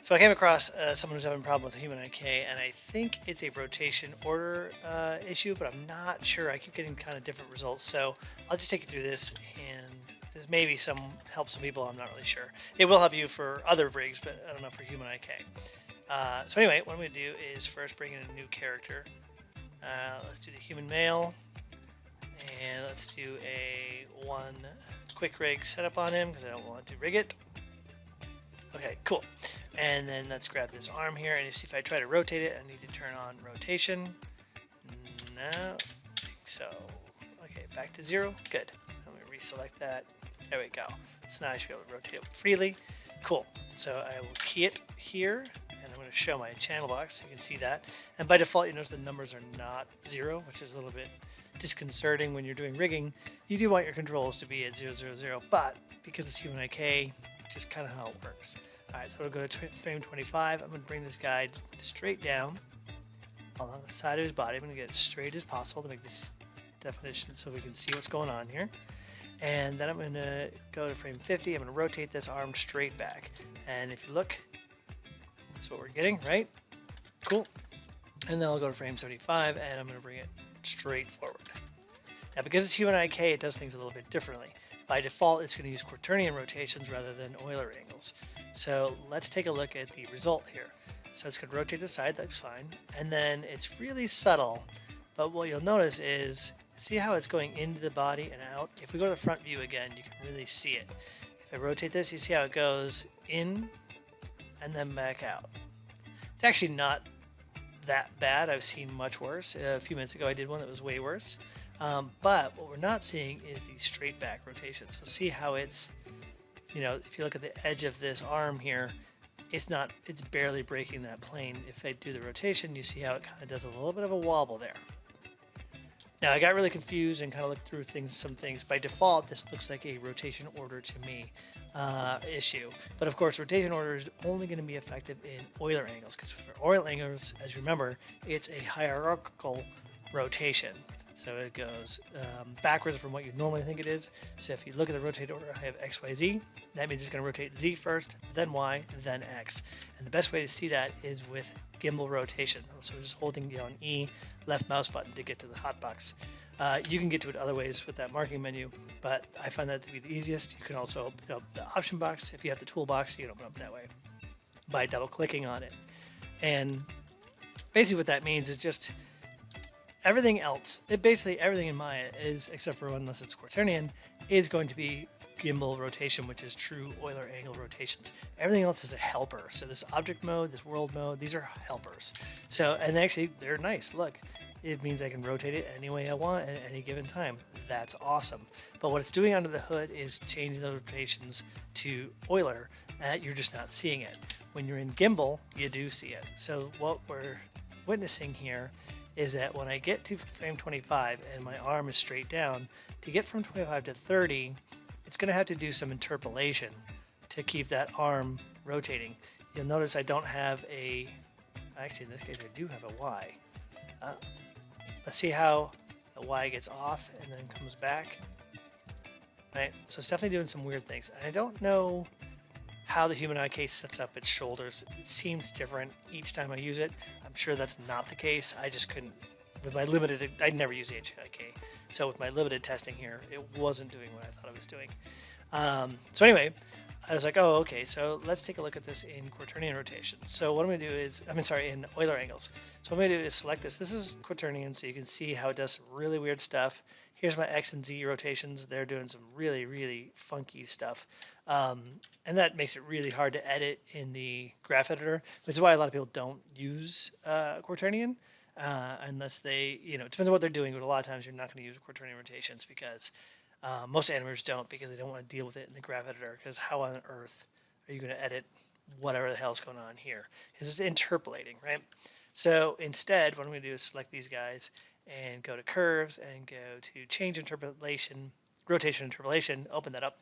So I came across someone who's having a problem with human IK, and I think it's a rotation order issue, but I'm not sure. I keep getting kind of different results, so I'll just take you through this, and this may be help some people. I'm not really sure. It will help you for other rigs, but I don't know for human IK. So anyway, what I'm going to do is first bring in a new character. Let's do the human male, and let's do a one quick rig setup on him because I don't want to rig it. Okay, cool. And then let's grab this arm here, and see if I try to rotate it, I need to turn on rotation. No, I think so. Okay, back to 0. Good. Let me reselect that. There we go. So now I should be able to rotate it freely. Cool. So I will key it here, and I'm going to show my channel box so you can see that. And by default, you notice the numbers are not 0, which is a little bit disconcerting when you're doing rigging. You do want your controls to be at 0, 0, 0, but because it's human IK, just kind of how it works. Alright, so we'll go to frame 25. I'm going to bring this guy straight down along the side of his body. I'm going to get it as straight as possible to make this definition so we can see what's going on here. And then I'm going to go to frame 50. I'm going to rotate this arm straight back. And if you look, that's what we're getting, right? Cool. And then I'll go to frame 75, and I'm going to bring it straight forward. Now, because it's human IK, it does things a little bit differently. By default, it's going to use quaternion rotations rather than Euler angles. So let's take a look at the result here. So it's going to rotate the side, that's fine. And then it's really subtle, but what you'll notice is, see how it's going into the body and out? If we go to the front view again, you can really see it. If I rotate this, you see how it goes in and then back out. It's actually not that bad. I've seen much worse. A few minutes ago I did one that was way worse. But what we're not seeing is the straight back rotation. So see how it's, if you look at the edge of this arm here, it's barely breaking that plane. If I do the rotation, you see how it kind of does a little bit of a wobble there. Now I got really confused and kind of looked through some things. By default, this looks like a rotation order to me issue. But of course, rotation order is only going to be effective in Euler angles, because for Euler angles, as you remember, it's a hierarchical rotation. So it goes backwards from what you normally think it is. So if you look at the rotate order, I have X, Y, Z. That means it's going to rotate Z first, then Y, then X. And the best way to see that is with gimbal rotation. So just holding down E, left mouse button to get to the hotbox. You can get to it other ways with that marking menu, but I find that to be the easiest. You can also open up the option box. If you have the toolbox, you can open up that way by double clicking on it. And basically what that means is just everything else, basically everything in Maya is, except for unless it's quaternion, is going to be gimbal rotation, which is true Euler angle rotations. Everything else is a helper. So this object mode, this world mode, these are helpers. So, and actually they're nice. Look, it means I can rotate it any way I want at any given time. That's awesome. But what it's doing under the hood is changing the rotations to Euler. You're just not seeing it. When you're in gimbal, you do see it. So what we're witnessing here is that when I get to frame 25 and my arm is straight down, to get from 25 to 30, it's going to have to do some interpolation to keep that arm rotating. You'll notice I don't have actually in this case I do have a Y. Let's see how the Y gets off and then comes back. Right, so it's definitely doing some weird things. And I don't know how the human IK sets up its shoulders. It seems different each time I use it. I'm sure that's not the case. I just couldn't, with my limited, I never use the HIK. So with my limited testing here, it wasn't doing what I thought it was doing. So anyway, I was like, oh, okay, so let's take a look at this in quaternion rotation. So what I'm going to do is, in Euler angles. So what I'm going to do is select this. This is quaternion, so you can see how it does some really weird stuff. Here's my X and Z rotations. They're doing some really, really funky stuff. And that makes it really hard to edit in the graph editor, which is why a lot of people don't use quaternion unless they, it depends on what they're doing, but a lot of times you're not going to use quaternion rotations because most animators don't, because they don't want to deal with it in the graph editor, because how on earth are you going to edit whatever the hell's going on here? It's interpolating, right? So instead, what I'm going to do is select these guys and go to curves and go to change interpolation, rotation interpolation, open that up,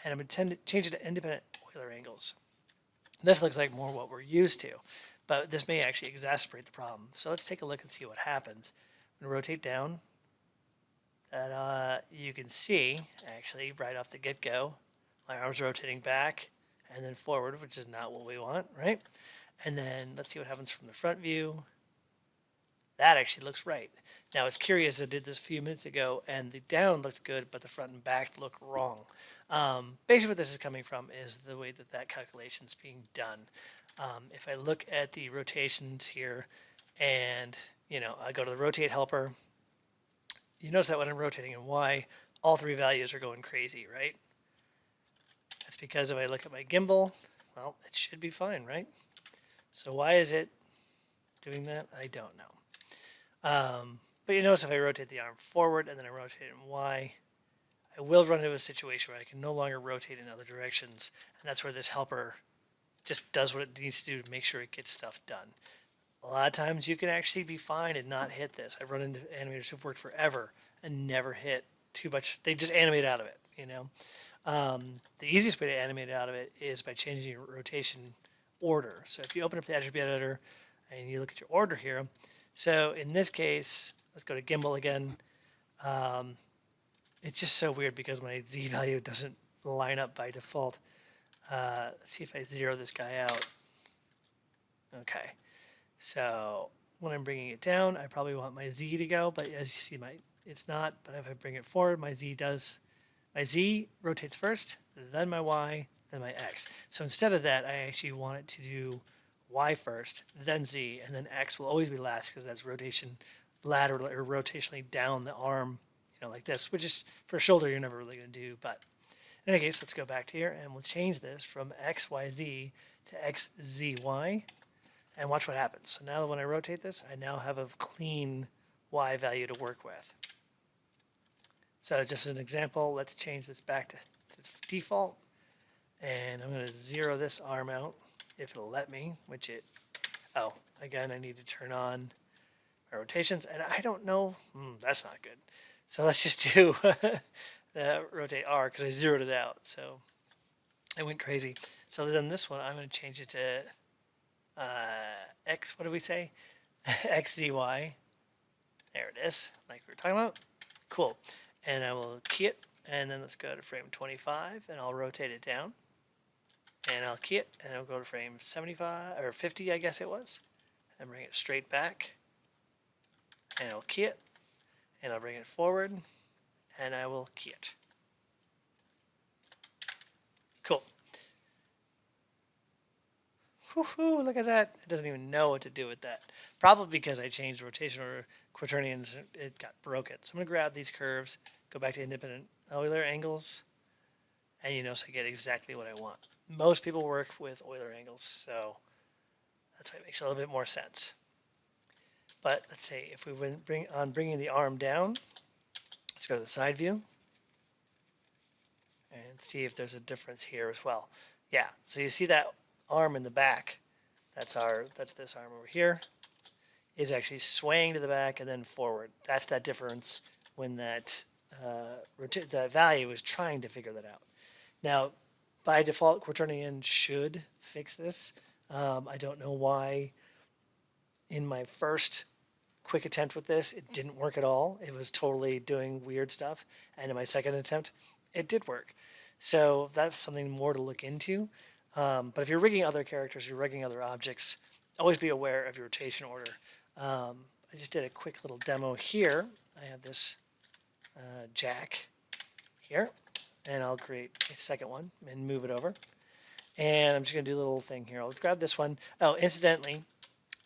and I'm going to change it to independent Euler angles. This looks like more what we're used to, but this may actually exacerbate the problem. So let's take a look and see what happens. I'm going to rotate down, and you can see, actually, right off the get-go, my arm's rotating back, and then forward, which is not what we want, right? And then let's see what happens from the front view. That actually looks right. Now it's curious, I did this a few minutes ago and the down looked good, but the front and back look wrong. Basically what this is coming from is the way that that calculation is being done. If I look at the rotations here and, I go to the rotate helper, you notice that when I'm rotating in Y, all three values are going crazy, right? That's because if I look at my gimbal, well, it should be fine, right? So why is it doing that? I don't know. But you notice if I rotate the arm forward and then I rotate it in Y, I will run into a situation where I can no longer rotate in other directions. And that's where this helper just does what it needs to do to make sure it gets stuff done. A lot of times you can actually be fine and not hit this. I've run into animators who've worked forever and never hit too much. They just animate out of it, The easiest way to animate out of it is by changing your rotation order. So if you open up the attribute editor and you look at your order here, so in this case, let's go to gimbal again. It's just so weird because my Z value doesn't line up by default. Let's see if I zero this guy out. Okay, so when I'm bringing it down, I probably want my Z to go, but as you see, it's not. But if I bring it forward, my Z rotates first, then my Y, then my X. So instead of that, I actually want it to do Y first, then Z, and then X will always be last because that's rotation laterally or rotationally down the arm, like this, which is for a shoulder you're never really going to do. But in any case, let's go back to here and we'll change this from XYZ to XZY and watch what happens. So now when I rotate this, I now have a clean Y value to work with. So just as an example, let's change this back to default. And I'm going to zero this arm out if it'll let me, again, I need to turn on my rotations. And I don't know, that's not good. So let's just do rotate R because I zeroed it out. So I went crazy. So then this one, I'm going to change it to X, what did we say? XZY. There it is, like we were talking about. Cool. And I will key it, and then let's go to frame 25, and I'll rotate it down. And I'll key it, and I'll go to frame 75, or 50, I guess it was, and bring it straight back. And I'll key it, and I'll bring it forward, and I will key it. Cool. Woohoo, look at that. It doesn't even know what to do with that. Probably because I changed rotation order quaternions, it got broken. So I'm going to grab these curves, go back to independent Euler angles, and you notice I get exactly what I want. Most people work with Euler angles, so that's why it makes a little bit more sense. But let's say if we bringing the arm down, let's go to the side view and see if there's a difference here as well. Yeah, so you see that arm in the back, that's this arm over here, is actually swaying to the back and then forward. That's that difference when that value is trying to figure that out. Now, by default, quaternion should fix this. I don't know why in my first quick attempt with this, it didn't work at all. It was totally doing weird stuff. And in my second attempt, it did work. So that's something more to look into. But if you're rigging other characters, you're rigging other objects, always be aware of your rotation order. I just did a quick little demo here. I have this jack here, and I'll create a second one and move it over. And I'm just going to do a little thing here. I'll grab this one. Oh, incidentally,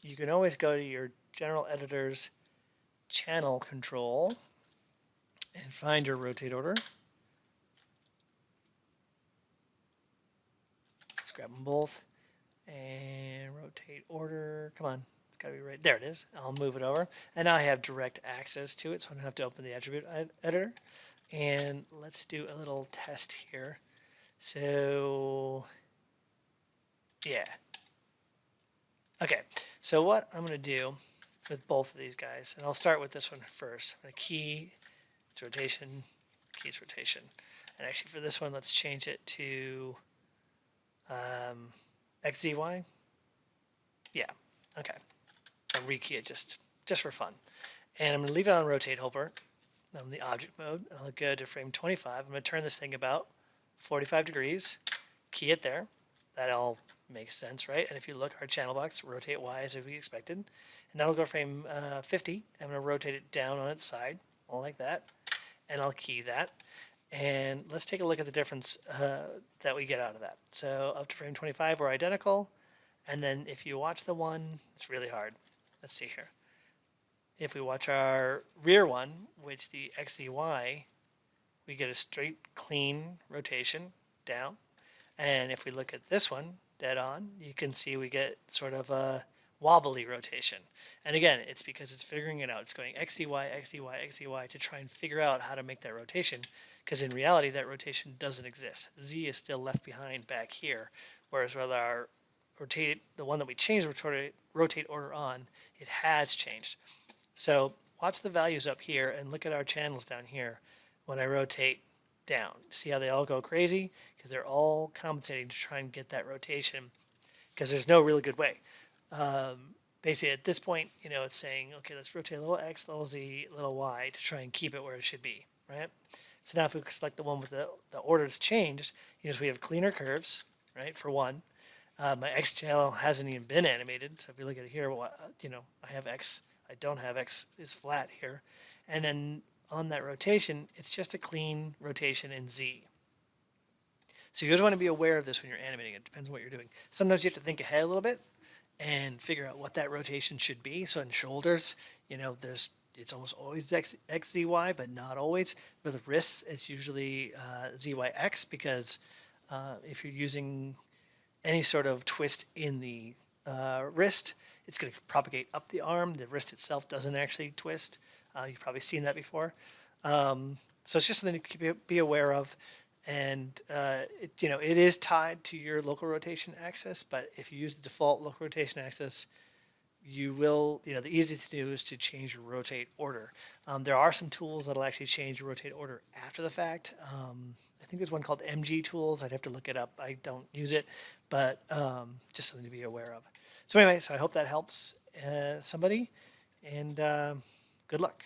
you can always go to your general editor's channel control and find your rotate order. Let's grab them both and rotate order. Come on, it's got to be right. There it is. I'll move it over. And now I have direct access to it, so I don't have to open the attribute editor. And let's do a little test here. So, yeah. Okay, so what I'm going to do with both of these guys, and I'll start with this one first. I'm going to key its rotation, key its rotation. And actually for this one, let's change it to XZY. Yeah, okay. I'll rekey it just for fun. And I'm going to leave it on rotate helper. I'm in the object mode. I'll go to frame 25. I'm going to turn this thing about 45 degrees, key it there, that all makes sense, right? And if you look, our channel box, rotate Y as we expected. And now I'll go frame 50. I'm going to rotate it down on its side, all like that. And I'll key that. And let's take a look at the difference that we get out of that. So up to frame 25, we're identical. And then if you watch the one, it's really hard. Let's see here. If we watch our rear one, which the XZY, we get a straight, clean rotation down. And if we look at this one, dead on, you can see we get sort of a wobbly rotation. And again, it's because it's figuring it out. It's going XZY, XZY, XZY to try and figure out how to make that rotation. Because in reality, that rotation doesn't exist. Z is still left behind back here. Whereas with our rotate, the one that we changed rotate order on, it has changed. So watch the values up here and look at our channels down here when I rotate down. See how they all go crazy? Because they're all compensating to try and get that rotation, because there's no really good way. Basically, at this point, it's saying, okay, let's rotate a little x, little z, little y to try and keep it where it should be, right? So now if we select the one with the order that's changed, we have cleaner curves, right, for one. My x channel hasn't even been animated, so if you look at it here, I have x, I don't have x is flat here. And then on that rotation, it's just a clean rotation in Z. So you always want to be aware of this when you're animating. It depends on what you're doing. Sometimes you have to think ahead a little bit and figure out what that rotation should be. So in shoulders, it's almost always XZY, but not always. With wrists, it's usually ZYX, because if you're using any sort of twist in the wrist, it's going to propagate up the arm. The wrist itself doesn't actually twist. You've probably seen that before. So it's just something to be aware of. And it is tied to your local rotation axis, but if you use the default local rotation axis, you will, the easiest to do is to change your rotate order. There are some tools that'll actually change your rotate order after the fact. I think there's one called MG Tools. I'd have to look it up. I don't use it, but just something to be aware of. So anyway, I hope that helps somebody, and good luck.